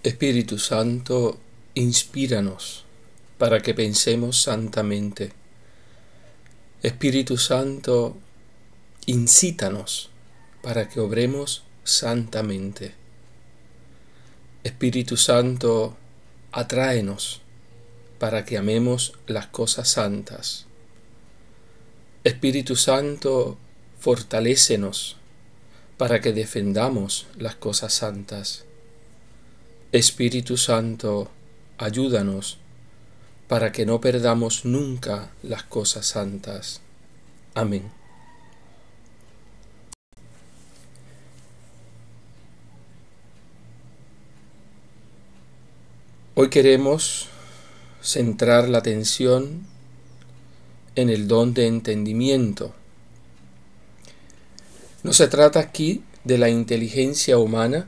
Espíritu Santo, inspíranos para que pensemos santamente. Espíritu Santo, incítanos para que obremos santamente. Espíritu Santo, atráenos para que amemos las cosas santas. Espíritu Santo, fortalécenos para que defendamos las cosas santas. Espíritu Santo, ayúdanos para que no perdamos nunca las cosas santas. Amén. Hoy queremos centrar la atención en el don de entendimiento. No se trata aquí de la inteligencia humana,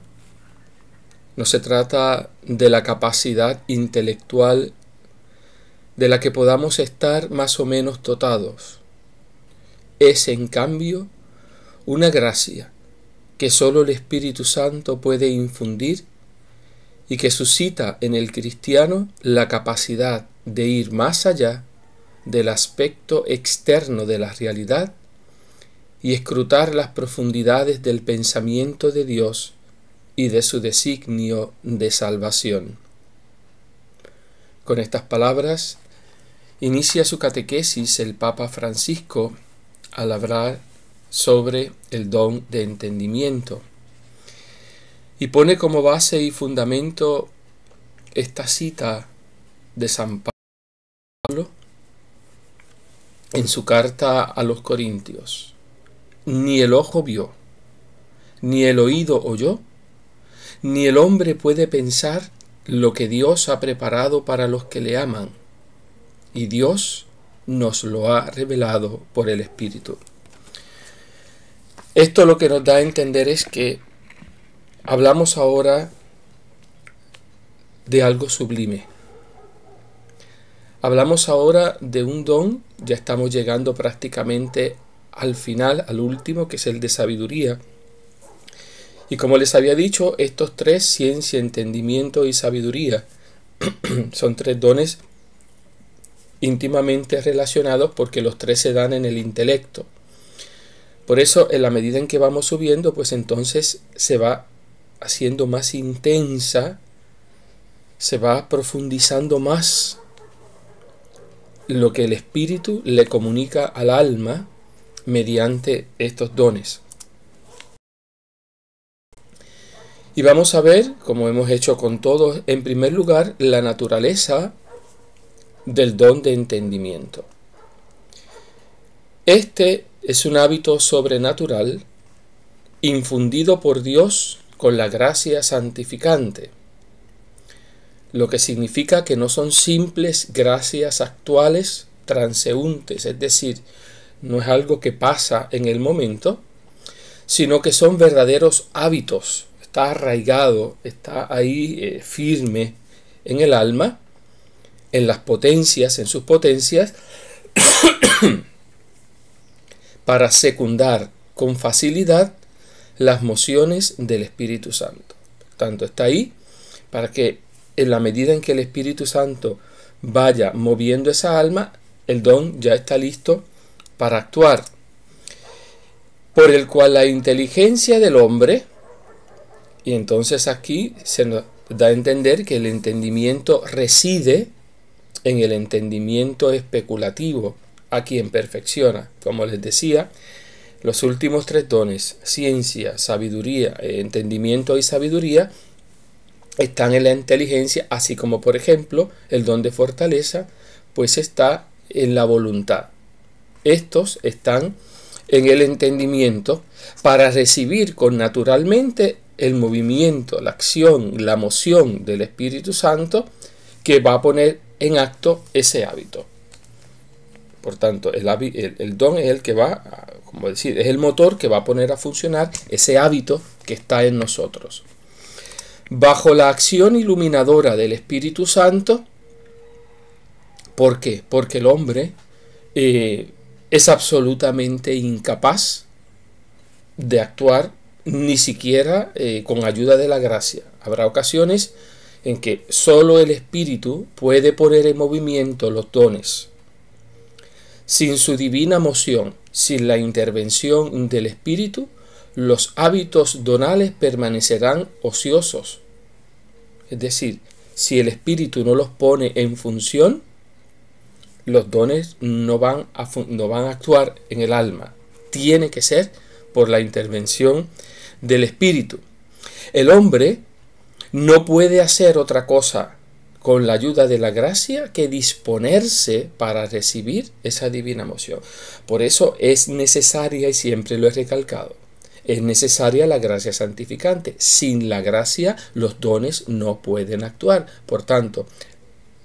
no se trata de la capacidad intelectual de la que podamos estar más o menos dotados. Es, en cambio, una gracia que sólo el Espíritu Santo puede infundir y que suscita en el cristiano la capacidad de ir más allá del aspecto externo de la realidad y escrutar las profundidades del pensamiento de Dios y de su designio de salvación. Con estas palabras inicia su catequesis el Papa Francisco al hablar sobre el don de entendimiento y pone como base y fundamento esta cita de San Pablo en su carta a los Corintios: ni el ojo vio, ni el oído oyó, ni el hombre puede pensar lo que Dios ha preparado para los que le aman, y Dios nos lo ha revelado por el Espíritu. Esto lo que nos da a entender es que hablamos ahora de algo sublime. Hablamos ahora de un don, ya estamos llegando prácticamente al final, al último, que es el de sabiduría. Y como les había dicho, estos tres, ciencia, entendimiento y sabiduría, son tres dones íntimamente relacionados porque los tres se dan en el intelecto. Por eso, en la medida en que vamos subiendo, pues entonces se va haciendo más intensa, se va profundizando más lo que el Espíritu le comunica al alma mediante estos dones. Y vamos a ver, como hemos hecho con todos, en primer lugar, la naturaleza del don de entendimiento. Este es un hábito sobrenatural infundido por Dios con la gracia santificante, lo que significa que no son simples gracias actuales transeúntes, es decir, no es algo que pasa en el momento, sino que son verdaderos hábitos. Está arraigado, está ahí firme en el alma, en las potencias, en sus potencias, para secundar con facilidad las mociones del Espíritu Santo. Por tanto, está ahí para que en la medida en que el Espíritu Santo vaya moviendo esa alma, el don ya está listo para actuar. Por el cual la inteligencia del hombre, y entonces aquí se nos da a entender que el entendimiento reside en el entendimiento especulativo, a quien perfecciona. Como les decía, los últimos tres dones, ciencia, sabiduría, entendimiento y sabiduría, están en la inteligencia, así como por ejemplo el don de fortaleza, pues está en la voluntad. Estos están en el entendimiento para recibir con naturalmente el movimiento, la acción, la moción del Espíritu Santo que va a poner en acto ese hábito. Por tanto, el don es el que va, como decir, es el motor que va a poner a funcionar ese hábito que está en nosotros. Bajo la acción iluminadora del Espíritu Santo, ¿por qué? Porque el hombre es absolutamente incapaz de actuar ni siquiera con ayuda de la gracia. Habrá ocasiones en que sólo el Espíritu puede poner en movimiento los dones. Sin su divina moción, sin la intervención del Espíritu, los hábitos donales permanecerán ociosos. Es decir, si el Espíritu no los pone en función, los dones no van a actuar en el alma. Tiene que ser por la intervención del Espíritu. El hombre no puede hacer otra cosa con la ayuda de la gracia que disponerse para recibir esa divina moción. Por eso es necesaria, y siempre lo he recalcado, es necesaria la gracia santificante. Sin la gracia los dones no pueden actuar. Por tanto,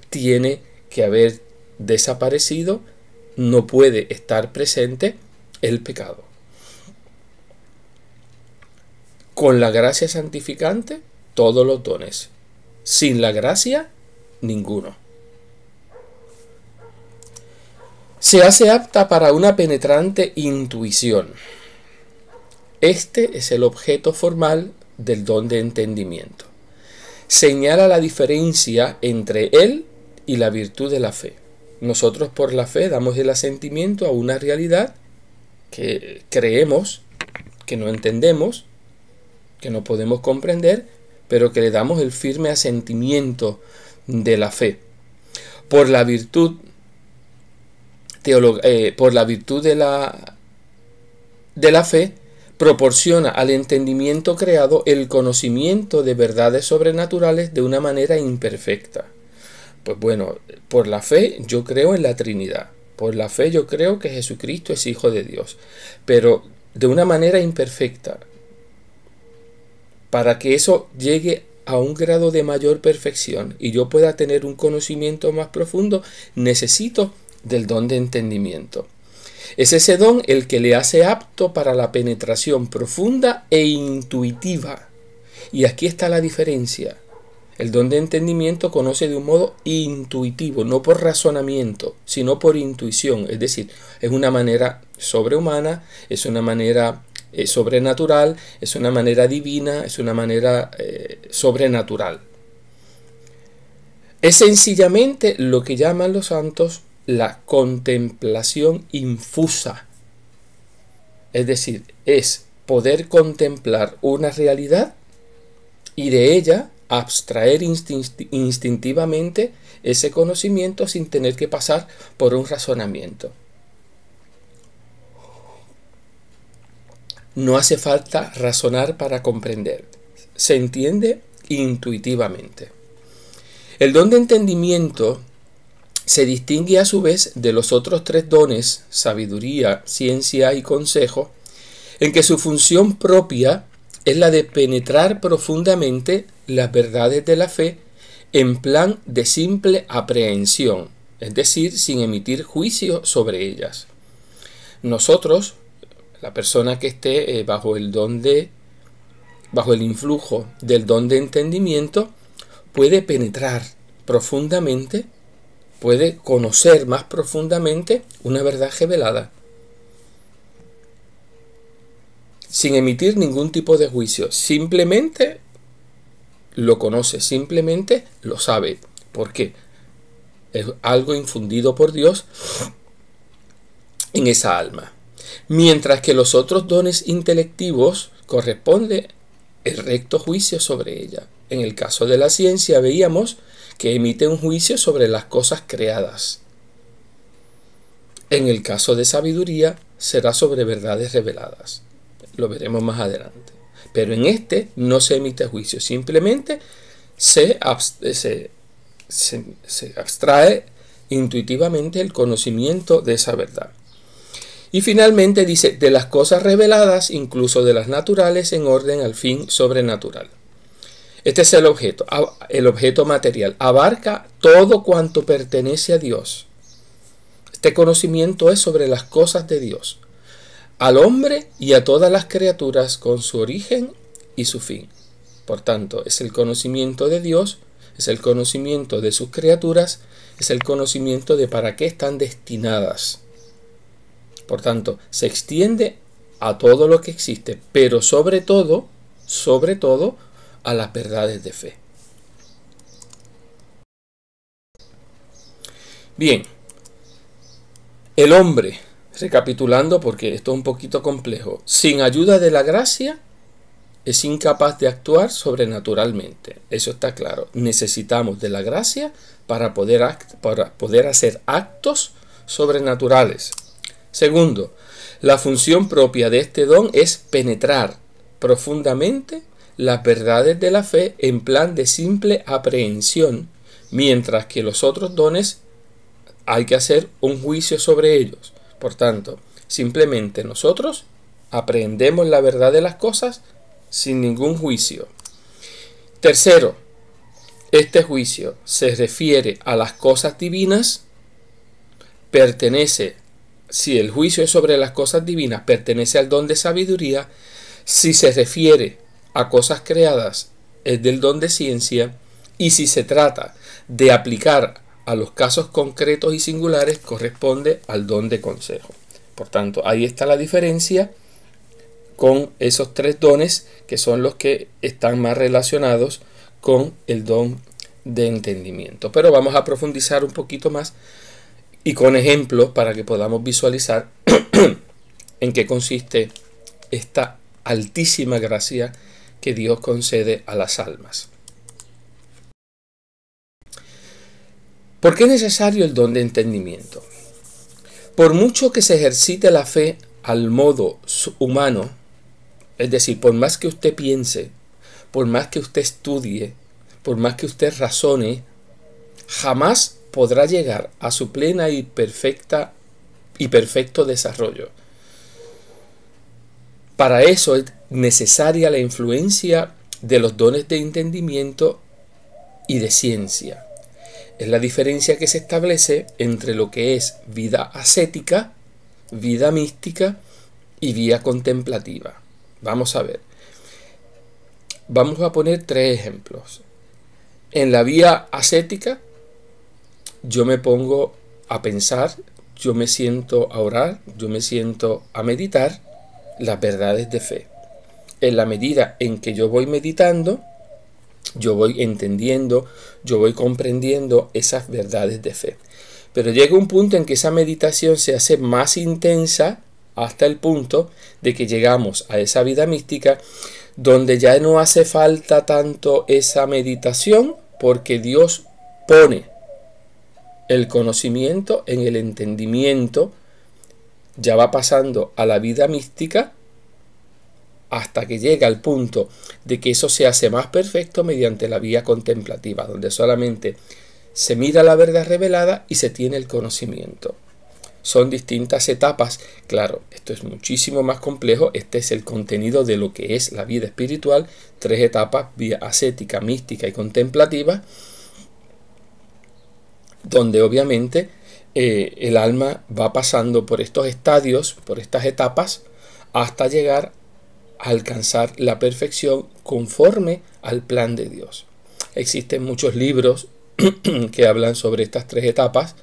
tiene que haber desaparecido, no puede estar presente el pecado. Con la gracia santificante, todos los dones. Sin la gracia, ninguno. Se hace apta para una penetrante intuición. Este es el objeto formal del don de entendimiento. Señala la diferencia entre él y la virtud de la fe. Nosotros por la fe damos el asentimiento a una realidad que creemos, que no entendemos, que no podemos comprender, pero que le damos el firme asentimiento de la fe. Por la virtud de la fe, proporciona al entendimiento creado el conocimiento de verdades sobrenaturales de una manera imperfecta. Pues bueno, por la fe yo creo en la Trinidad. Por la fe yo creo que Jesucristo es Hijo de Dios. Pero de una manera imperfecta. Para que eso llegue a un grado de mayor perfección y yo pueda tener un conocimiento más profundo, necesito del don de entendimiento. Es ese don el que le hace apto para la penetración profunda e intuitiva. Y aquí está la diferencia. El don de entendimiento conoce de un modo intuitivo, no por razonamiento, sino por intuición. Es decir, es una manera sobrehumana, es una manera sobrenatural, es una manera divina, es una manera sobrenatural. Es sencillamente lo que llaman los santos la contemplación infusa. Es decir, es poder contemplar una realidad y de ella abstraer instintivamente ese conocimiento sin tener que pasar por un razonamiento. No hace falta razonar para comprender. Se entiende intuitivamente. El don de entendimiento se distingue a su vez de los otros tres dones, sabiduría, ciencia y consejo, en que su función propia es la de penetrar profundamente las verdades de la fe en plan de simple aprehensión, es decir, sin emitir juicio sobre ellas. Nosotros, la persona que esté bajo el influjo del don de entendimiento, puede penetrar profundamente, puede conocer más profundamente una verdad revelada, sin emitir ningún tipo de juicio. Simplemente lo conoce, simplemente lo sabe. ¿Por qué? Es algo infundido por Dios en esa alma. Mientras que los otros dones intelectivos corresponde el recto juicio sobre ella. En el caso de la ciencia veíamos que emite un juicio sobre las cosas creadas. En el caso de sabiduría será sobre verdades reveladas. Lo veremos más adelante. Pero en este no se emite juicio, simplemente se abstrae intuitivamente el conocimiento de esa verdad. Y finalmente dice, de las cosas reveladas, incluso de las naturales, en orden al fin sobrenatural. Este es el objeto material. Abarca todo cuanto pertenece a Dios. Este conocimiento es sobre las cosas de Dios, al hombre y a todas las criaturas con su origen y su fin. Por tanto, es el conocimiento de Dios, es el conocimiento de sus criaturas, es el conocimiento de para qué están destinadas. Por tanto, se extiende a todo lo que existe, pero sobre todo, a las verdades de fe. Bien, el hombre, recapitulando porque esto es un poquito complejo, sin ayuda de la gracia es incapaz de actuar sobrenaturalmente. Eso está claro. Necesitamos de la gracia para poder hacer actos sobrenaturales. Segundo, la función propia de este don es penetrar profundamente las verdades de la fe en plan de simple aprehensión, mientras que los otros dones hay que hacer un juicio sobre ellos. Por tanto, simplemente nosotros aprehendemos la verdad de las cosas sin ningún juicio. Tercero, este juicio se refiere a las cosas divinas, si el juicio es sobre las cosas divinas, pertenece al don de sabiduría. Si se refiere a cosas creadas, es del don de ciencia. Y si se trata de aplicar a los casos concretos y singulares, corresponde al don de consejo. Por tanto, ahí está la diferencia con esos tres dones que son los que están más relacionados con el don de entendimiento. Pero vamos a profundizar un poquito más y con ejemplos para que podamos visualizar en qué consiste esta altísima gracia que Dios concede a las almas. ¿Por qué es necesario el don de entendimiento? Por mucho que se ejercite la fe al modo humano, es decir, por más que usted piense, por más que usted estudie, por más que usted razone, jamás podrá llegar a su plena y perfecto desarrollo. Para eso es necesaria la influencia de los dones de entendimiento y de ciencia. Es la diferencia que se establece entre lo que es vida ascética, vida mística y vida contemplativa. Vamos a ver. Vamos a poner tres ejemplos. En la vía ascética, yo me pongo a pensar, yo me siento a orar, yo me siento a meditar las verdades de fe. En la medida en que yo voy meditando, yo voy entendiendo, yo voy comprendiendo esas verdades de fe. Pero llega un punto en que esa meditación se hace más intensa hasta el punto de que llegamos a esa vida mística donde ya no hace falta tanto esa meditación porque Dios pone el conocimiento en el entendimiento, ya va pasando a la vida mística hasta que llega al punto de que eso se hace más perfecto mediante la vía contemplativa, donde solamente se mira la verdad revelada y se tiene el conocimiento. Son distintas etapas. Claro, esto es muchísimo más complejo. Este es el contenido de lo que es la vida espiritual. Tres etapas: vía ascética, mística y contemplativa, donde obviamente el alma va pasando por estos estadios, por estas etapas, hasta llegar a alcanzar la perfección conforme al plan de Dios. Existen muchos libros que hablan sobre estas tres etapas,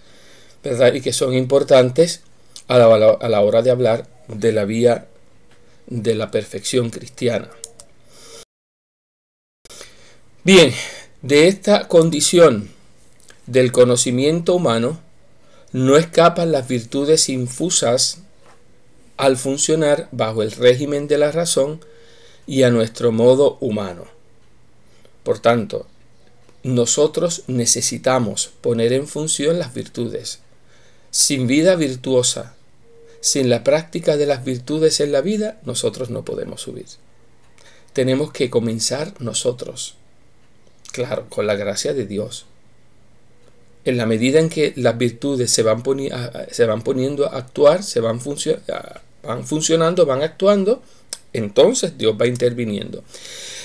¿verdad? Y que son importantes a la hora de hablar de la vía de la perfección cristiana. Bien, de esta condición del conocimiento humano no escapan las virtudes infusas al funcionar bajo el régimen de la razón y a nuestro modo humano. Por tanto, nosotros necesitamos poner en función las virtudes. Sin vida virtuosa, sin la práctica de las virtudes en la vida, nosotros no podemos subir. Tenemos que comenzar nosotros, claro, con la gracia de Dios. En la medida en que las virtudes se van poniendo a actuar, van funcionando, van actuando, entonces Dios va interviniendo.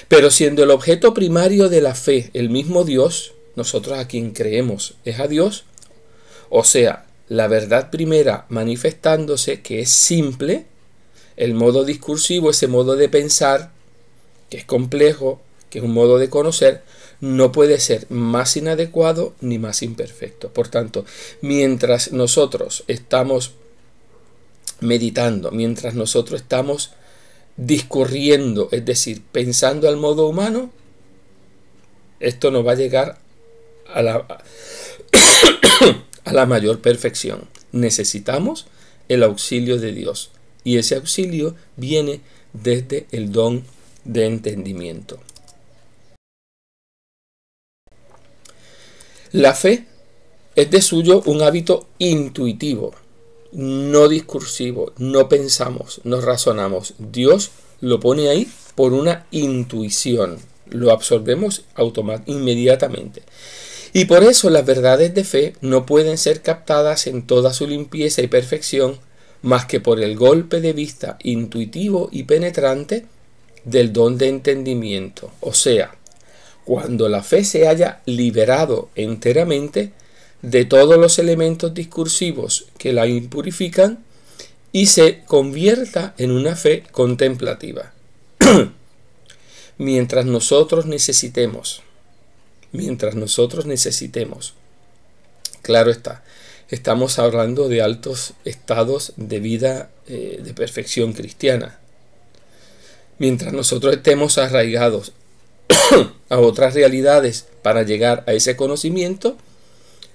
Pero siendo el objeto primario de la fe el mismo Dios, nosotros a quien creemos es a Dios, o sea, la verdad primera manifestándose, que es simple, el modo discursivo, ese modo de pensar, que es complejo, que es un modo de conocer, no puede ser más inadecuado ni más imperfecto. Por tanto, mientras nosotros estamos meditando, mientras nosotros estamos discurriendo, es decir, pensando al modo humano, esto no va a llegar a la mayor perfección. Necesitamos el auxilio de Dios, y ese auxilio viene desde el don de entendimiento. La fe es de suyo un hábito intuitivo, no discursivo, no pensamos, no razonamos. Dios lo pone ahí por una intuición, lo absorbemos inmediatamente. Y por eso las verdades de fe no pueden ser captadas en toda su limpieza y perfección más que por el golpe de vista intuitivo y penetrante del don de entendimiento. O sea, cuando la fe se haya liberado enteramente de todos los elementos discursivos que la impurifican y se convierta en una fe contemplativa. Mientras nosotros necesitemos, claro está, estamos hablando de altos estados de vida de perfección cristiana. Mientras nosotros estemos arraigados a otras realidades para llegar a ese conocimiento,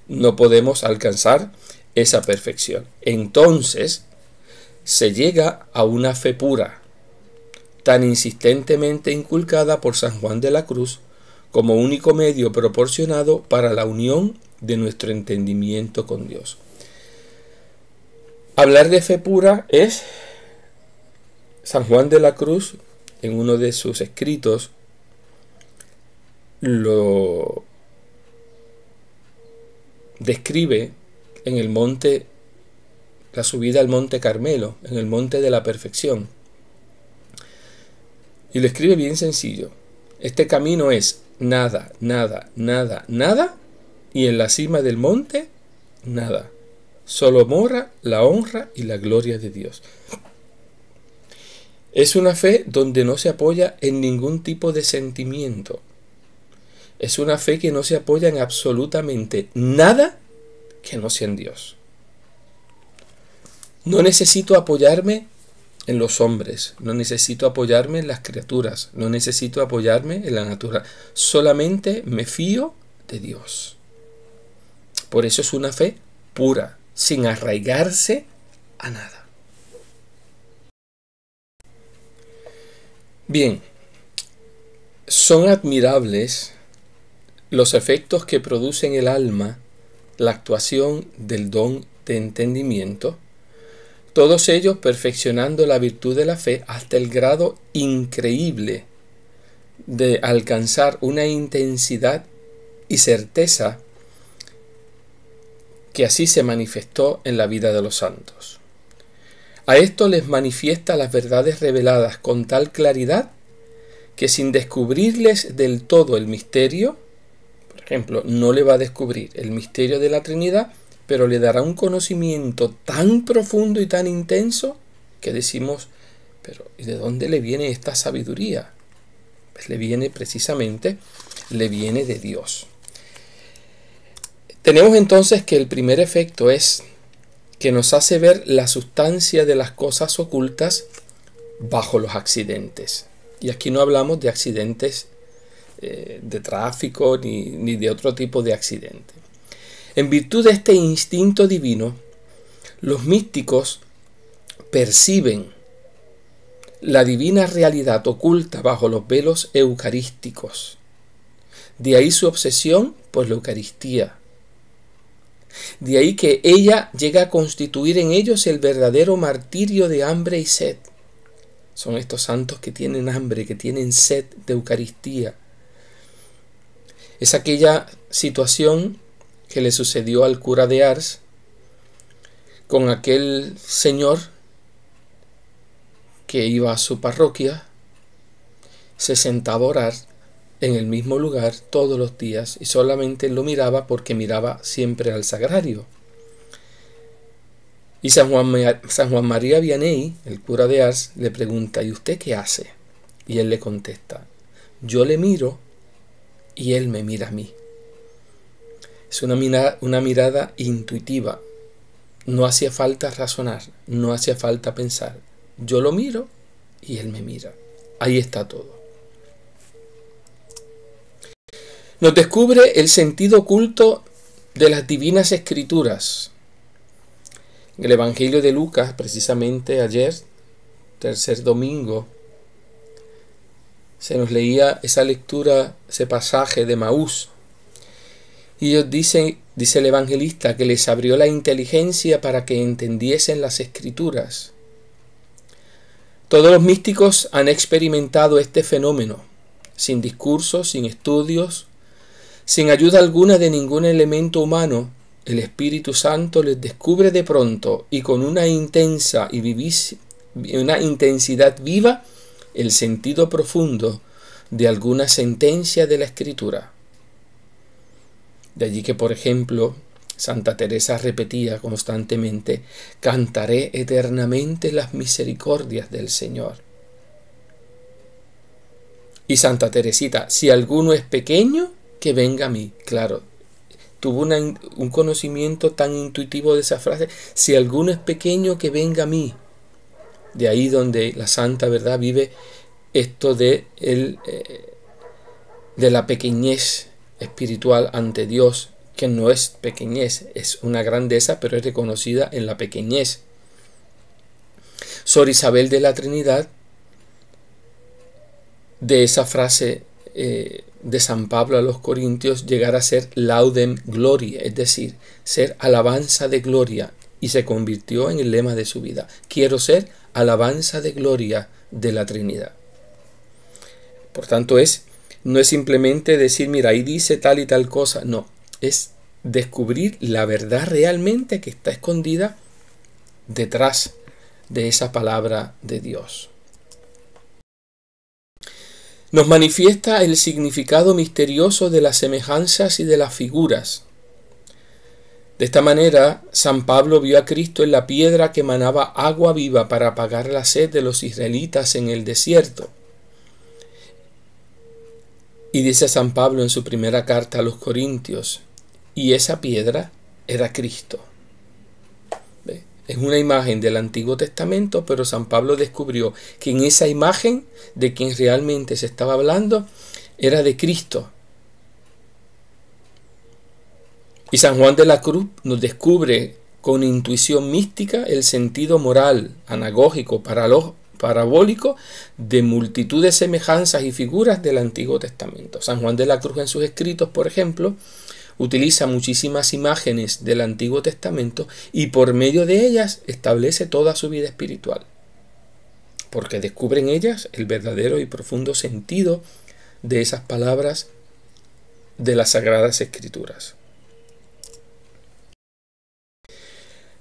no podemos alcanzar esa perfección. Entonces se llega a una fe pura, tan insistentemente inculcada por San Juan de la Cruz como único medio proporcionado para la unión de nuestro entendimiento con Dios. Hablar de fe pura es, San Juan de la Cruz, en uno de sus escritos, lo describe en el monte, la subida al monte Carmelo, en el monte de la perfección. Y lo escribe bien sencillo. Este camino es nada, nada, nada, nada, y en la cima del monte, nada. Solo mora la honra y la gloria de Dios. Es una fe donde no se apoya en ningún tipo de sentimiento. Es una fe que no se apoya en absolutamente nada que no sea en Dios. No necesito apoyarme en los hombres, no necesito apoyarme en las criaturas, no necesito apoyarme en la naturaleza. Solamente me fío de Dios. Por eso es una fe pura, sin arraigarse a nada. Bien, son admirables los efectos que produce en el alma la actuación del don de entendimiento, todos ellos perfeccionando la virtud de la fe hasta el grado increíble de alcanzar una intensidad y certeza que así se manifestó en la vida de los santos. A esto les manifiesta las verdades reveladas con tal claridad que sin descubrirles del todo el misterio, por ejemplo, no le va a descubrir el misterio de la Trinidad, pero le dará un conocimiento tan profundo y tan intenso que decimos, pero ¿y de dónde le viene esta sabiduría? Pues le viene de Dios. Tenemos entonces que el primer efecto es que nos hace ver la sustancia de las cosas ocultas bajo los accidentes. Y aquí no hablamos de accidentes de tráfico ni de otro tipo de accidente. En virtud de este instinto divino, los místicos perciben la divina realidad oculta bajo los velos eucarísticos. De ahí su obsesión por la Eucaristía. De ahí que ella llega a constituir en ellos el verdadero martirio de hambre y sed. Son estos santos que tienen hambre, que tienen sed de Eucaristía. Es aquella situación que le sucedió al cura de Ars con aquel señor que iba a su parroquia, se sentaba a orar en el mismo lugar todos los días y solamente lo miraba porque miraba siempre al sagrario. Y San Juan María Vianney, el cura de Ars, le pregunta, ¿y usted qué hace? Y él le contesta, yo le miro y él me mira a mí. Es una mirada intuitiva. No hacía falta razonar, no hacía falta pensar. Yo lo miro y él me mira. Ahí está todo. Nos descubre el sentido oculto de las divinas escrituras. En el Evangelio de Lucas, precisamente ayer, tercer domingo, se nos leía esa lectura, ese pasaje de Maús. Y ellos dice el evangelista, que les abrió la inteligencia para que entendiesen las escrituras. Todos los místicos han experimentado este fenómeno, sin discursos, sin estudios, sin ayuda alguna de ningún elemento humano. El Espíritu Santo les descubre de pronto y con una intensidad viva el sentido profundo de alguna sentencia de la Escritura. De allí que, por ejemplo, Santa Teresa repetía constantemente: cantaré eternamente las misericordias del Señor. Y Santa Teresita: si alguno es pequeño, que venga a mí. Claro, tuvo un conocimiento tan intuitivo de esa frase: si alguno es pequeño, que venga a mí. De ahí donde la santa, ¿verdad?, vive esto de la pequeñez espiritual ante Dios, que no es pequeñez, es una grandeza, pero es reconocida en la pequeñez. Sor Isabel de la Trinidad, de esa frase de San Pablo a los Corintios, llegar a ser laudem gloria, es decir, ser alabanza de gloria, y se convirtió en el lema de su vida: quiero ser alabanza de gloria de la Trinidad. Por tanto, no es simplemente decir, mira, ahí dice tal y tal cosa, no, es descubrir la verdad realmente que está escondida detrás de esa palabra de Dios. Nos manifiesta el significado misterioso de las semejanzas y de las figuras. De esta manera, San Pablo vio a Cristo en la piedra que emanaba agua viva para apagar la sed de los israelitas en el desierto. Y dice San Pablo en su primera carta a los Corintios: y esa piedra era Cristo. ¿Ve? Es una imagen del Antiguo Testamento, pero San Pablo descubrió que en esa imagen de quien realmente se estaba hablando era de Cristo. Y San Juan de la Cruz nos descubre con intuición mística el sentido moral, anagógico, parabólico de multitud de semejanzas y figuras del Antiguo Testamento. San Juan de la Cruz en sus escritos, por ejemplo, utiliza muchísimas imágenes del Antiguo Testamento y por medio de ellas establece toda su vida espiritual, porque descubre en ellas el verdadero y profundo sentido de esas palabras de las Sagradas Escrituras.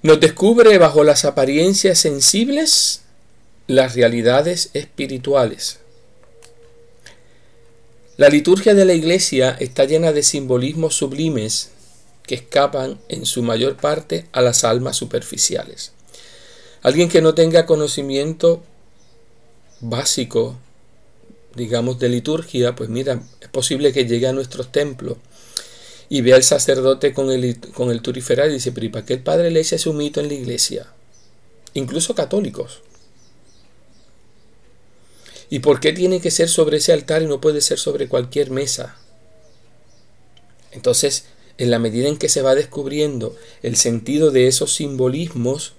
Nos descubre bajo las apariencias sensibles las realidades espirituales. La liturgia de la Iglesia está llena de simbolismos sublimes que escapan en su mayor parte a las almas superficiales. Alguien que no tenga conocimiento básico, digamos, de liturgia, pues mira, es posible que llegue a nuestros templos y vea al sacerdote con el turiferal y dice: pero ¿y para qué el padre le echa su mito en la iglesia? Incluso católicos. ¿Y por qué tiene que ser sobre ese altar y no puede ser sobre cualquier mesa? Entonces, en la medida en que se va descubriendo el sentido de esos simbolismos,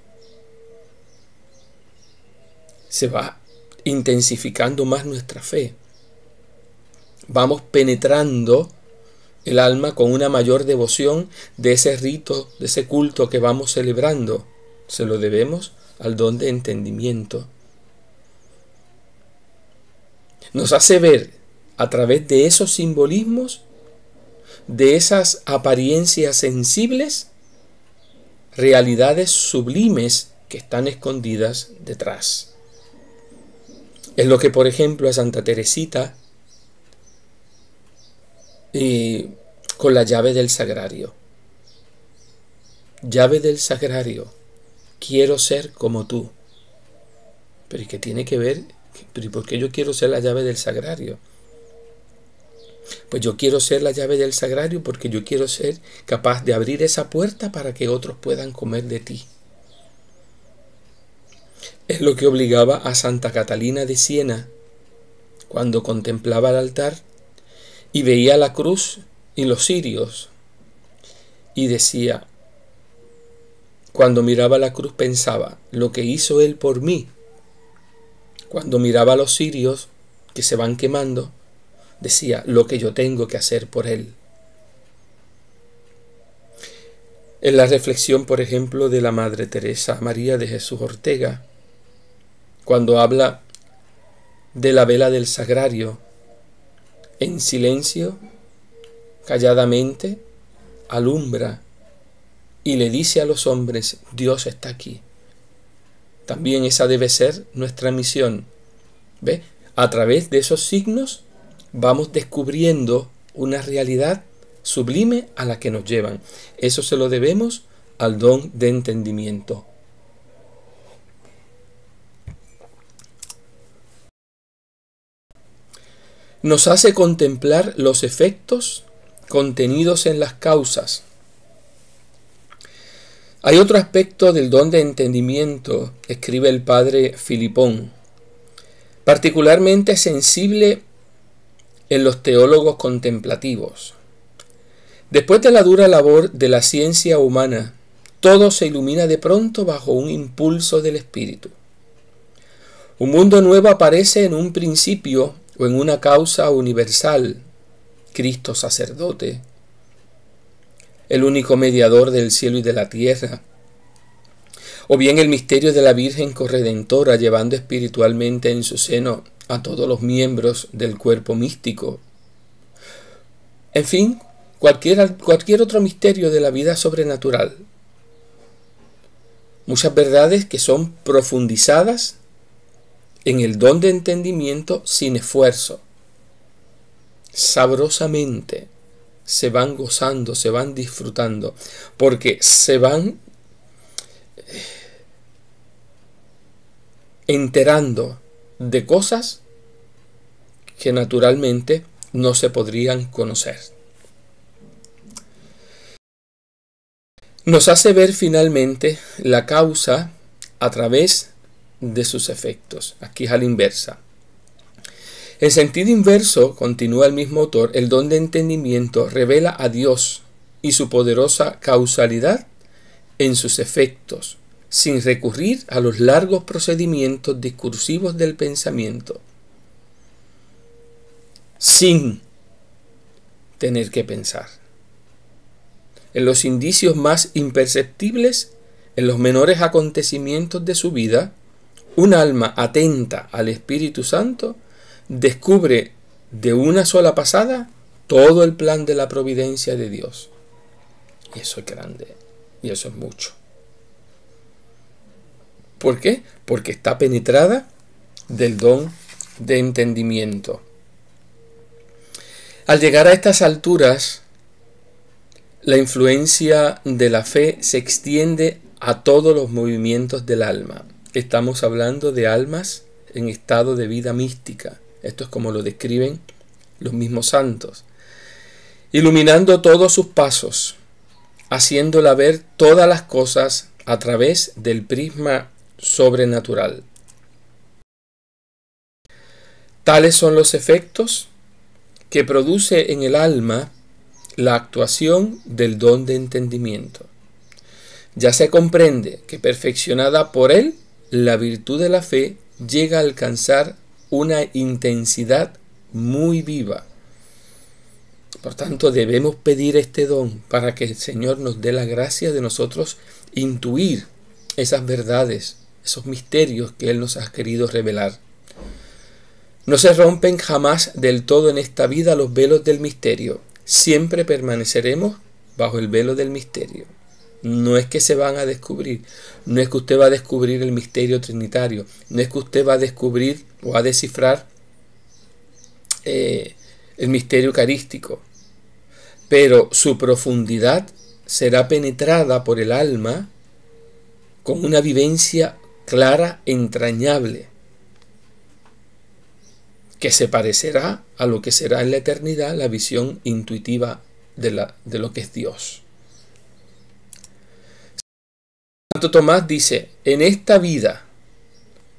se va intensificando más nuestra fe. Vamos penetrando el alma con una mayor devoción de ese rito, de ese culto que vamos celebrando. Se lo debemos al don de entendimiento. Nos hace ver a través de esos simbolismos, de esas apariencias sensibles, realidades sublimes que están escondidas detrás. Es lo que, por ejemplo, a Santa Teresita con la llave del sagrario. Llave del sagrario, quiero ser como tú. Pero ¿y qué tiene que ver? ¿Pero y por qué yo quiero ser la llave del sagrario? Pues yo quiero ser la llave del sagrario porque yo quiero ser capaz de abrir esa puerta para que otros puedan comer de ti. Es lo que obligaba a Santa Catalina de Siena cuando contemplaba el altar y veía la cruz y los cirios y decía, cuando miraba la cruz pensaba, lo que hizo Él por mí. Cuando miraba a los cirios que se van quemando, decía, lo que yo tengo que hacer por Él. En la reflexión, por ejemplo, de la Madre Teresa María de Jesús Ortega, cuando habla de la vela del sagrario, en silencio, calladamente, alumbra y le dice a los hombres, Dios está aquí. También esa debe ser nuestra misión. ¿Ve? A través de esos signos vamos descubriendo una realidad sublime a la que nos llevan. Eso se lo debemos al don de entendimiento. Nos hace contemplar los efectos contenidos en las causas. Hay otro aspecto del don de entendimiento, escribe el padre Filipón, particularmente sensible en los teólogos contemplativos. Después de la dura labor de la ciencia humana, todo se ilumina de pronto bajo un impulso del espíritu. Un mundo nuevo aparece en un principio o en una causa universal, Cristo sacerdote, el único mediador del cielo y de la tierra, o bien el misterio de la Virgen corredentora llevando espiritualmente en su seno a todos los miembros del cuerpo místico. En fin, cualquier otro misterio de la vida sobrenatural. Muchas verdades que son profundizadas en el don de entendimiento sin esfuerzo. Sabrosamente se van gozando, se van disfrutando, porque se van enterando de cosas que naturalmente no se podrían conocer. Nos hace ver finalmente la causa a través de sus efectos. Aquí es a la inversa. En sentido inverso, continúa el mismo autor, el don de entendimiento revela a Dios y su poderosa causalidad en sus efectos, sin recurrir a los largos procedimientos discursivos del pensamiento, sin tener que pensar. En los indicios más imperceptibles, en los menores acontecimientos de su vida, un alma atenta al Espíritu Santo descubre de una sola pasada todo el plan de la providencia de Dios. Y eso es grande, y eso es mucho. ¿Por qué? Porque está penetrada del don de entendimiento. Al llegar a estas alturas, la influencia de la fe se extiende a todos los movimientos del alma. Estamos hablando de almas en estado de vida mística. Esto es como lo describen los mismos santos. Iluminando todos sus pasos, haciéndola ver todas las cosas a través del prisma sobrenatural. Tales son los efectos que produce en el alma la actuación del don de entendimiento. Ya se comprende que perfeccionada por él, la virtud de la fe llega a alcanzar una intensidad muy viva. Por tanto, debemos pedir este don para que el Señor nos dé la gracia de nosotros intuir esas verdades, esos misterios que Él nos ha querido revelar. No se rompen jamás del todo en esta vida los velos del misterio. Siempre permaneceremos bajo el velo del misterio. No es que se van a descubrir, no es que usted va a descubrir el misterio trinitario, no es que usted va a descubrir o a descifrar el misterio eucarístico, pero su profundidad será penetrada por el alma con una vivencia clara, entrañable, que se parecerá a lo que será en la eternidad la visión intuitiva de lo que es Dios. Santo Tomás dice, en esta vida,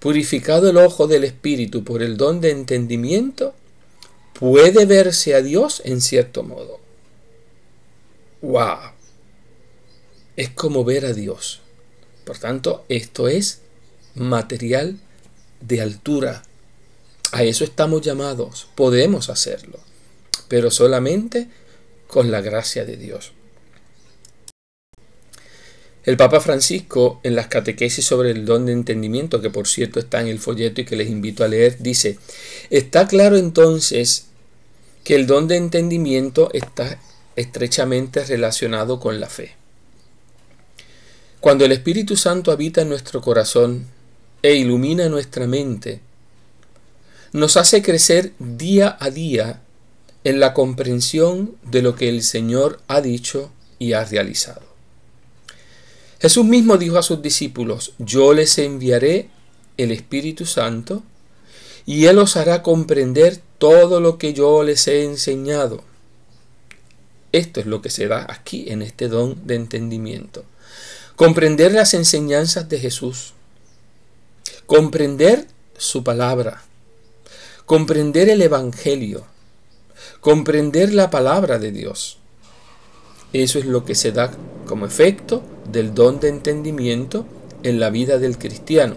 purificado el ojo del espíritu por el don de entendimiento, puede verse a Dios en cierto modo. ¡Wow! es como ver a Dios. Por tanto, esto es material de altura. A eso estamos llamados. Podemos hacerlo, pero solamente con la gracia de Dios. El Papa Francisco, en las catequesis sobre el don de entendimiento, que por cierto está en el folleto y que les invito a leer, dice: está claro entonces que el don de entendimiento está estrechamente relacionado con la fe. Cuando el Espíritu Santo habita en nuestro corazón e ilumina nuestra mente, nos hace crecer día a día en la comprensión de lo que el Señor ha dicho y ha realizado. Jesús mismo dijo a sus discípulos: yo les enviaré el Espíritu Santo y Él os hará comprender todo lo que yo les he enseñado. Esto es lo que se da aquí en este don de entendimiento. Comprender las enseñanzas de Jesús, comprender su palabra, comprender el Evangelio, comprender la palabra de Dios. Eso es lo que se da como efecto del don de entendimiento en la vida del cristiano.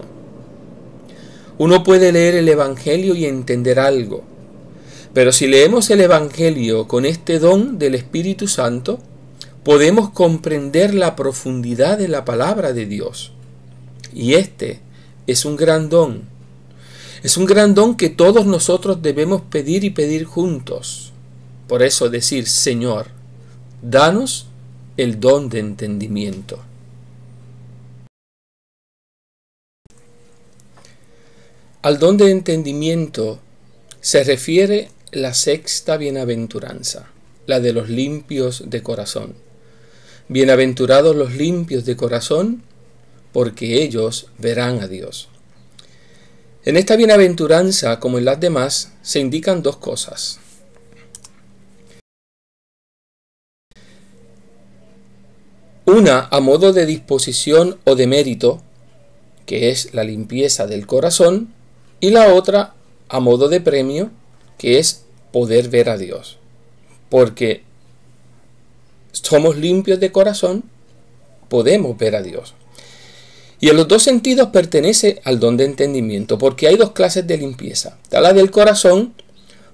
Uno puede leer el Evangelio y entender algo, pero si leemos el Evangelio con este don del Espíritu Santo, podemos comprender la profundidad de la palabra de Dios. Y este es un gran don. Es un gran don que todos nosotros debemos pedir y pedir juntos. Por eso decir: Señor, danos el don de entendimiento. Al don de entendimiento se refiere la sexta bienaventuranza, la de los limpios de corazón. Bienaventurados los limpios de corazón, porque ellos verán a Dios. En esta bienaventuranza, como en las demás, se indican dos cosas. Una a modo de disposición o de mérito, que es la limpieza del corazón, y la otra a modo de premio, que es poder ver a Dios. Porque somos limpios de corazón, podemos ver a Dios. Y en los dos sentidos pertenece al don de entendimiento, porque hay dos clases de limpieza. Está la del corazón,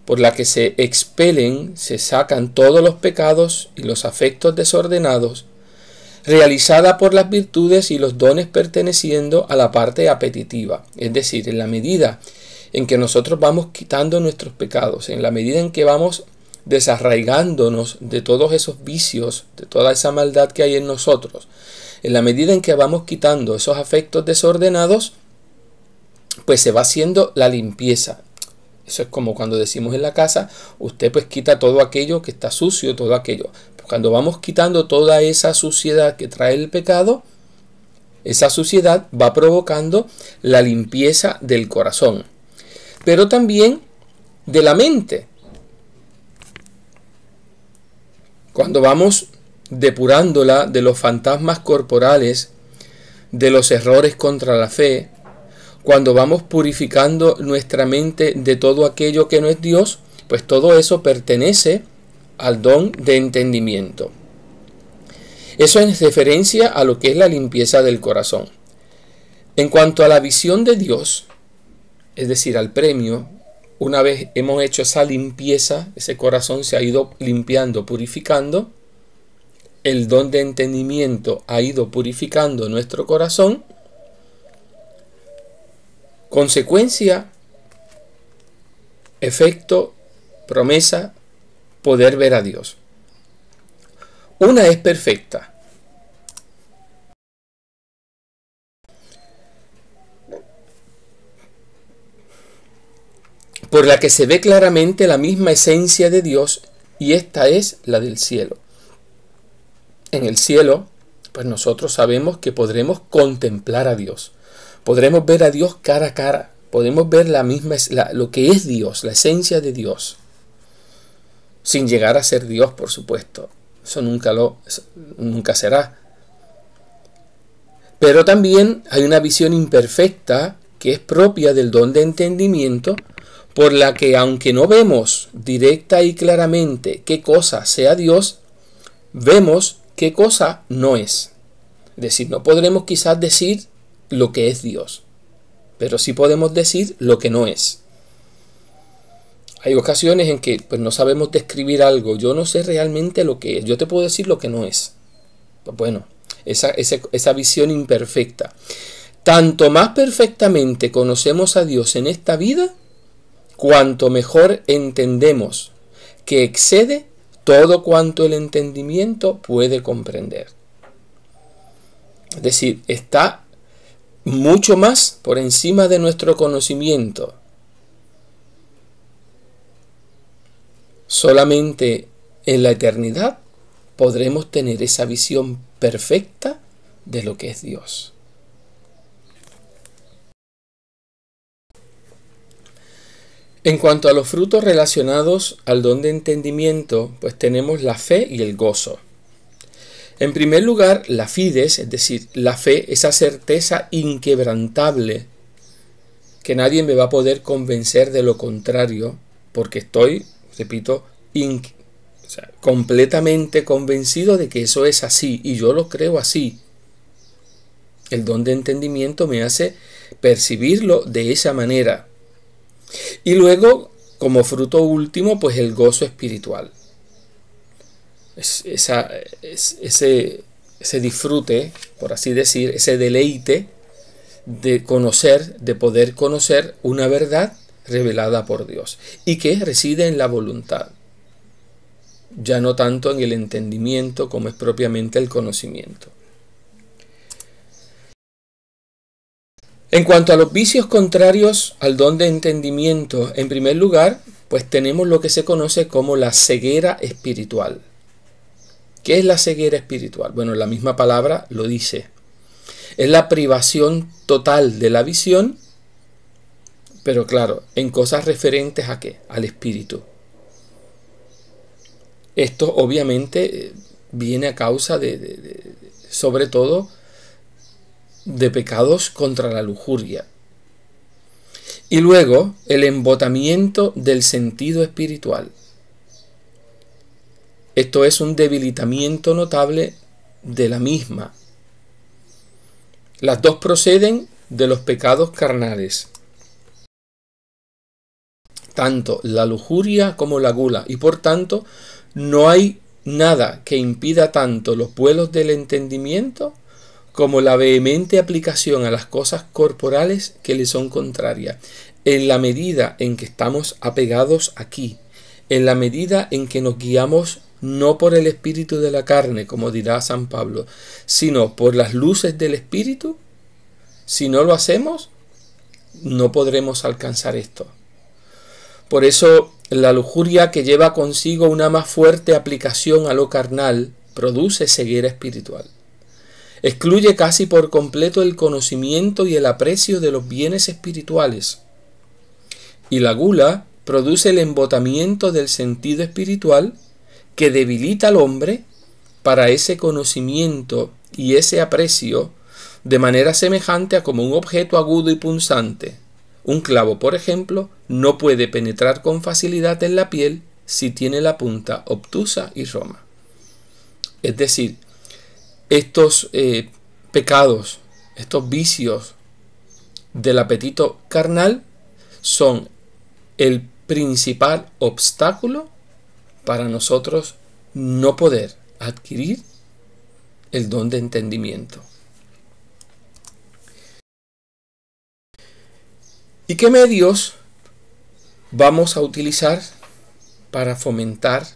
por la que se expelen, se sacan todos los pecados y los afectos desordenados, realizada por las virtudes y los dones perteneciendo a la parte apetitiva. Es decir, en la medida en que nosotros vamos quitando nuestros pecados, en la medida en que vamos desarraigándonos de todos esos vicios, de toda esa maldad que hay en nosotros, en la medida en que vamos quitando esos afectos desordenados, pues se va haciendo la limpieza. Eso es como cuando decimos en la casa: usted pues quita todo aquello que está sucio, todo aquello. Pues cuando vamos quitando toda esa suciedad que trae el pecado, esa suciedad va provocando la limpieza del corazón, pero también de la mente. Cuando vamos depurándola de los fantasmas corporales, de los errores contra la fe, cuando vamos purificando nuestra mente de todo aquello que no es Dios, pues todo eso pertenece al don de entendimiento. Eso es referencia a lo que es la limpieza del corazón. En cuanto a la visión de Dios, es decir, al premio, una vez hemos hecho esa limpieza, ese corazón se ha ido limpiando, purificando, el don de entendimiento ha ido purificando nuestro corazón. Consecuencia, efecto, promesa, poder ver a Dios. Una es perfecta. Por la que se ve claramente la misma esencia de Dios, y esta es la del cielo. En el cielo, pues nosotros sabemos que podremos contemplar a Dios. Podremos ver a Dios cara a cara. Podemos ver lo que es Dios, la esencia de Dios. Sin llegar a ser Dios, por supuesto. Eso nunca será. Pero también hay una visión imperfecta que es propia del don de entendimiento, por la que aunque no vemos directa y claramente qué cosa sea Dios, vemos qué cosa no es. Es decir, no podremos quizás decir lo que es Dios, pero sí podemos decir lo que no es. Hay ocasiones en que pues, no sabemos describir algo. Yo no sé realmente lo que es. Yo te puedo decir lo que no es. Pues bueno, esa visión imperfecta. Tanto más perfectamente conocemos a Dios en esta vida, cuanto mejor entendemos que excede todo cuanto el entendimiento puede comprender. Es decir, está mucho más por encima de nuestro conocimiento. Solamente en la eternidad podremos tener esa visión perfecta de lo que es Dios. En cuanto a los frutos relacionados al don de entendimiento, pues tenemos la fe y el gozo. En primer lugar, la fides, es decir, la fe, esa certeza inquebrantable, que nadie me va a poder convencer de lo contrario, porque estoy, repito, completamente convencido de que eso es así, y yo lo creo así. El don de entendimiento me hace percibirlo de esa manera. Y luego, como fruto último, pues el gozo espiritual. Ese disfrute, por así decir, ese deleite de conocer, de poder conocer una verdad revelada por Dios y que reside en la voluntad, ya no tanto en el entendimiento como es propiamente el conocimiento. En cuanto a los vicios contrarios al don de entendimiento, en primer lugar, pues tenemos lo que se conoce como la ceguera espiritual. ¿Qué es la ceguera espiritual? Bueno, la misma palabra lo dice. Es la privación total de la visión, pero claro, en cosas referentes ¿a qué? Al espíritu. Esto obviamente viene a causa sobre todo, de pecados contra la lujuria. Y luego, el embotamiento del sentido espiritual. Esto es un debilitamiento notable de la misma. Las dos proceden de los pecados carnales, tanto la lujuria como la gula, y por tanto no hay nada que impida tanto los vuelos del entendimiento como la vehemente aplicación a las cosas corporales que le son contrarias. En la medida en que estamos apegados aquí, en la medida en que nos guiamos no por el espíritu de la carne, como dirá San Pablo, sino por las luces del espíritu, si no lo hacemos, no podremos alcanzar esto. Por eso la lujuria, que lleva consigo una más fuerte aplicación a lo carnal, produce ceguera espiritual. Excluye casi por completo el conocimiento y el aprecio de los bienes espirituales. Y la gula produce el embotamiento del sentido espiritual, que debilita al hombre para ese conocimiento y ese aprecio, de manera semejante a como un objeto agudo y punzante. Un clavo, por ejemplo, no puede penetrar con facilidad en la piel si tiene la punta obtusa y roma. Es decir, estos pecados, estos vicios del apetito carnal son el principal obstáculo para nosotros no poder adquirir el don de entendimiento. ¿Y qué medios vamos a utilizar para fomentar,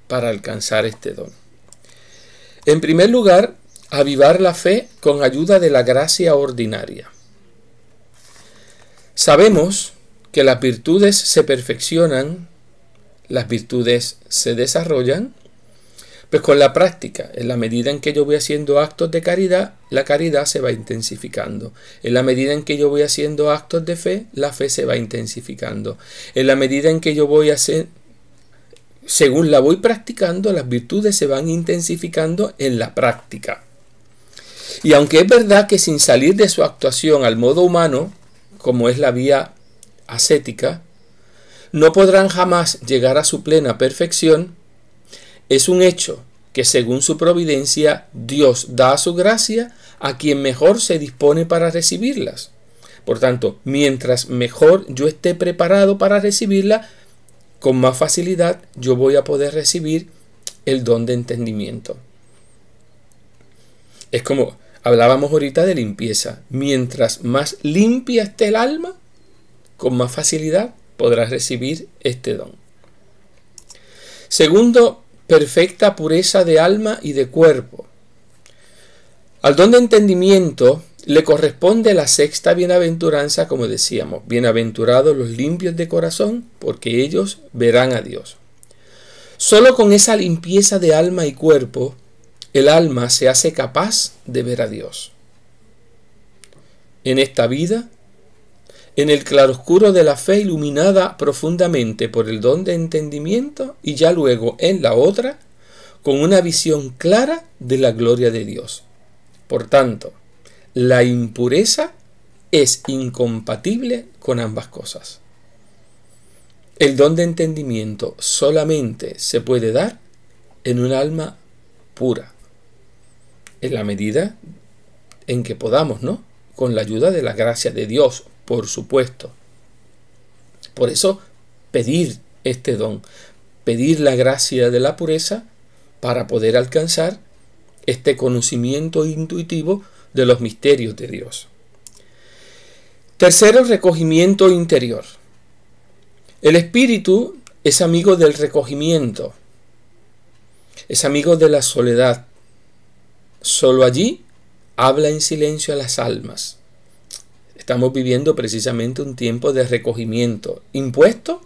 para alcanzar este don? En primer lugar, avivar la fe con ayuda de la gracia ordinaria. Sabemos que las virtudes se perfeccionan, las virtudes se desarrollan, pues con la práctica. En la medida en que yo voy haciendo actos de caridad, la caridad se va intensificando. En la medida en que yo voy haciendo actos de fe, la fe se va intensificando. En la medida en que yo voy según la voy practicando, las virtudes se van intensificando en la práctica. Y aunque es verdad que sin salir de su actuación al modo humano, como es la vía ascética, no podrán jamás llegar a su plena perfección, es un hecho que según su providencia Dios da su gracia a quien mejor se dispone para recibirlas. Por tanto, mientras mejor yo esté preparado para recibirla, con más facilidad yo voy a poder recibir el don de entendimiento. Es como hablábamos ahorita de limpieza. Mientras más limpia esté el alma, con más facilidad podrás recibir este don. Segundo, perfecta pureza de alma y de cuerpo. Al don de entendimiento le corresponde la sexta bienaventuranza, como decíamos: bienaventurados los limpios de corazón, porque ellos verán a Dios. Solo con esa limpieza de alma y cuerpo, el alma se hace capaz de ver a Dios. En esta vida, en el claroscuro de la fe iluminada profundamente por el don de entendimiento, y ya luego en la otra, con una visión clara de la gloria de Dios. Por tanto, la impureza es incompatible con ambas cosas. El don de entendimiento solamente se puede dar en un alma pura, en la medida en que podamos, ¿no? Con la ayuda de la gracia de Dios, por supuesto. Por eso, pedir este don, pedir la gracia de la pureza para poder alcanzar este conocimiento intuitivo de los misterios de Dios. Tercero, recogimiento interior. El espíritu es amigo del recogimiento, es amigo de la soledad. Solo allí habla en silencio a las almas. Estamos viviendo precisamente un tiempo de recogimiento, impuesto,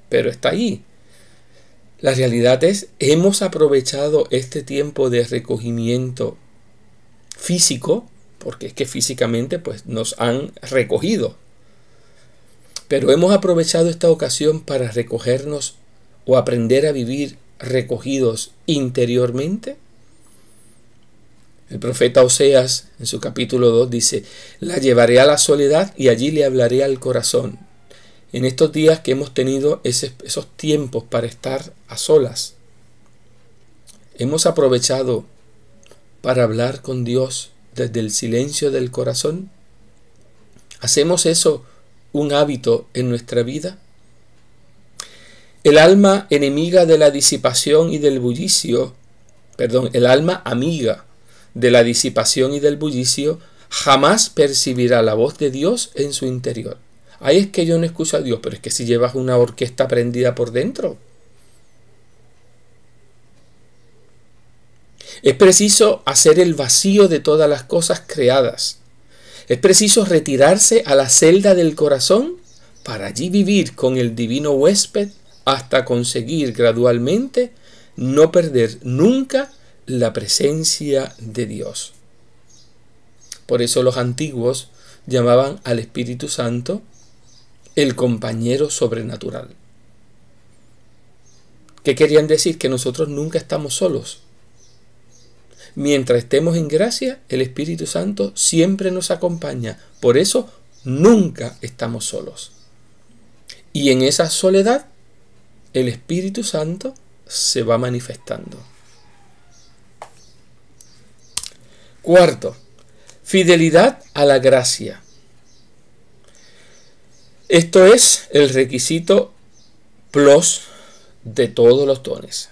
pero está ahí. La realidad es, hemos aprovechado este tiempo de recogimiento físico, porque es que físicamente pues nos han recogido. Pero hemos aprovechado esta ocasión para recogernos o aprender a vivir recogidos interiormente. El profeta Oseas, en su capítulo 2, dice: la llevaré a la soledad y allí le hablaré al corazón. En estos días que hemos tenido esos tiempos para estar a solas, hemos aprovechado para hablar con Dios desde el silencio del corazón. ¿Hacemos eso un hábito en nuestra vida? El alma enemiga de la disipación y del bullicio, el alma amiga de la disipación y del bullicio, jamás percibirá la voz de Dios en su interior. Ahí es que yo no escucho a Dios, pero es que si llevas una orquesta prendida por dentro. Es preciso hacer el vacío de todas las cosas creadas. Es preciso retirarse a la celda del corazón para allí vivir con el divino huésped hasta conseguir gradualmente no perder nunca la presencia de Dios. Por eso los antiguos llamaban al Espíritu Santo el compañero sobrenatural. ¿Qué querían decir? Que nosotros nunca estamos solos. Mientras estemos en gracia, el Espíritu Santo siempre nos acompaña. Por eso nunca estamos solos. Y en esa soledad, el Espíritu Santo se va manifestando. Cuarto, fidelidad a la gracia. Esto es el requisito plus de todos los dones.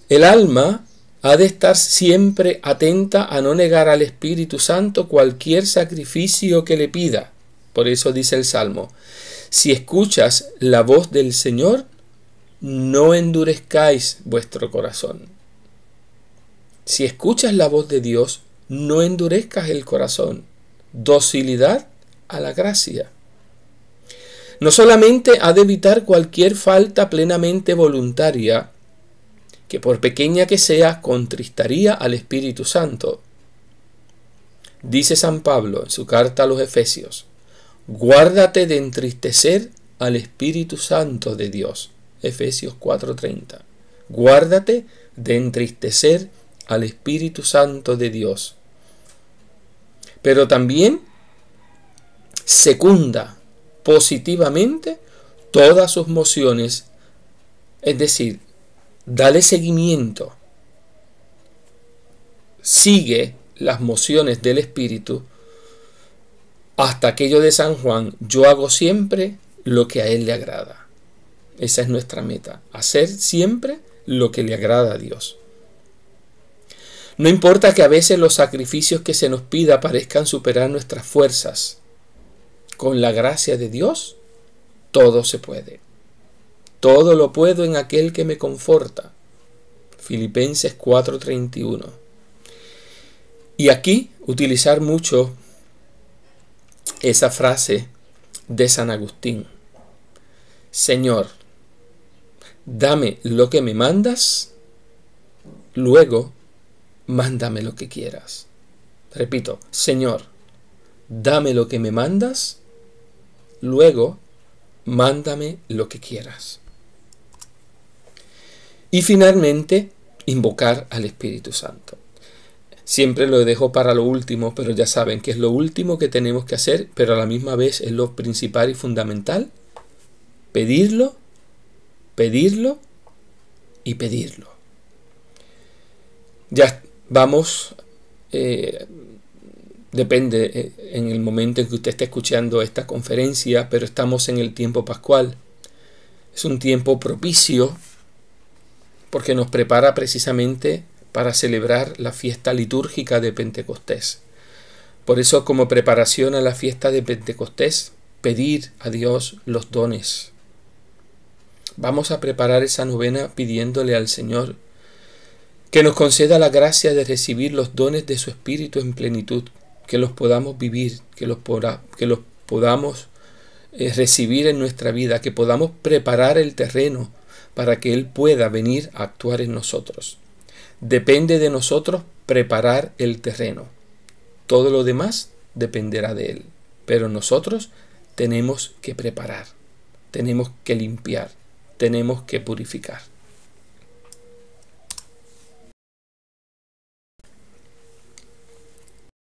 El alma ha de estar siempre atenta a no negar al Espíritu Santo cualquier sacrificio que le pida. Por eso dice el Salmo: si escuchas la voz del Señor, no endurezcáis vuestro corazón. Si escuchas la voz de Dios, no endurezcas el corazón. Docilidad a la gracia. No solamente ha de evitar cualquier falta plenamente voluntaria, que por pequeña que sea, contristaría al Espíritu Santo. Dice San Pablo en su carta a los Efesios: guárdate de entristecer al Espíritu Santo de Dios. Efesios 4:30. Guárdate de entristecer al Espíritu Santo de Dios. Pero también secunda positivamente todas sus mociones, es decir, dale seguimiento sigue las mociones del Espíritu, hasta aquello de San Juan, yo hago siempre lo que a Él le agrada. Esa es nuestra meta, hacer siempre lo que le agrada a Dios. No importa que a veces los sacrificios que se nos pida parezcan superar nuestras fuerzas. Con la gracia de Dios, todo se puede. Todo lo puedo en aquel que me conforta. Filipenses 4:31. Y aquí utilizar mucho esa frase de San Agustín. Señor, dame lo que me mandas, luego mándame lo que quieras. Repito, Señor, dame lo que me mandas, luego mándame lo que quieras. Y finalmente, invocar al Espíritu Santo. Siempre lo dejo para lo último, pero ya saben que es lo último que tenemos que hacer, pero a la misma vez es lo principal y fundamental. Pedirlo, pedirlo y pedirlo. Ya vamos, depende en el momento en que usted esté escuchando esta conferencia, pero estamos en el tiempo pascual. Es un tiempo propicio porque nos prepara precisamente para celebrar la fiesta litúrgica de Pentecostés. Por eso, como preparación a la fiesta de Pentecostés, pedir a Dios los dones. Vamos a preparar esa novena pidiéndole al Señor que nos conceda la gracia de recibir los dones de su Espíritu en plenitud, que los podamos vivir, que los podamos recibir en nuestra vida, que podamos preparar el terreno para que Él pueda venir a actuar en nosotros. Depende de nosotros preparar el terreno. Todo lo demás dependerá de Él. Pero nosotros tenemos que preparar, tenemos que limpiar, tenemos que purificar.